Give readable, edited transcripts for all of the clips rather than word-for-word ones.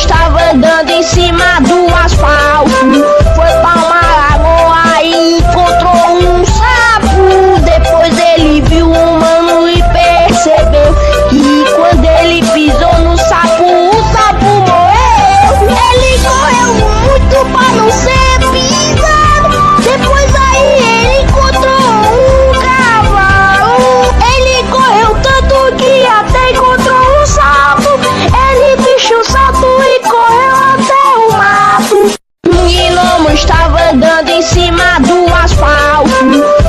estava andando em cima do asfalto. Foi pra uma lagoa e encontrou um sapo. Depois ele viu um mano e percebeu que quando ele pisou no sapo, o sapo morreu. Ele correu muito pra não ser pisado. Depois aí ele encontrou um cavalo. Ele correu tanto que até encontrou um sapo. Ele bicho salto e correu até o mato. Um gnomo estava andando em cima do asfalto.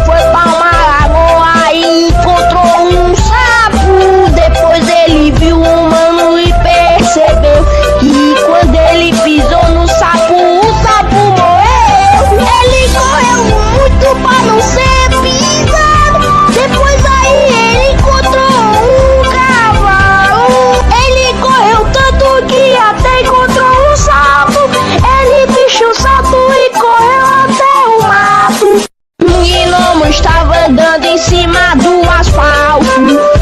Foi pra uma lagoa e encontrou um sapo. Depois ele viu um mano e percebeu que quando ele pisou no sapo, o sapo morreu. Ele correu muito pra não ser pisado. Depois aí ele encontrou um cavalo. Ele correu tanto que até encontrou um sapo. Ele bicho salto e correu até o mato. Um gnomo estava andando em cima do asfalto.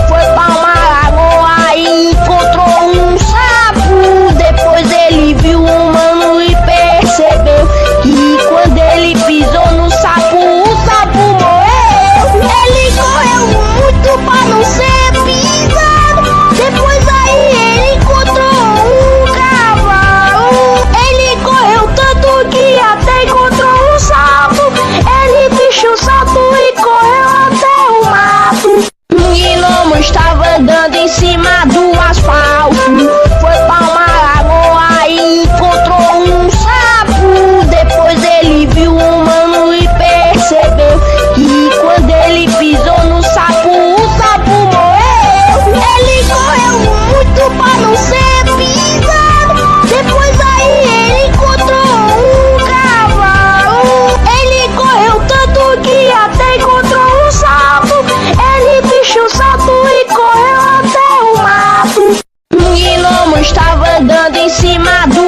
Foi pra uma lagoa e encontrou um sapo. Depois ele viu um mano e percebeu que quando ele pisou no sapo, o sapo morreu. Ele correu muito pra não ser pisado. Depois aí ele encontrou um cavalo. Ele correu tanto que até encontrou um sapo. Ele bicho salto e correu até o mato. Um gnomo estava andando em cima do asfalto. Foi pra uma lagoa e encontrou um sapo. Depois ele viu um mano e percebeu que quando ele pisou no sapo, o sapo morreu. Ele correu muito pra não ser pisado. Depois aí ele encontrou um cavalo. Ele correu tanto que até encontrou um sapo. Ele bicho salto e correu até o mato. Um gnomo estava andando em cima do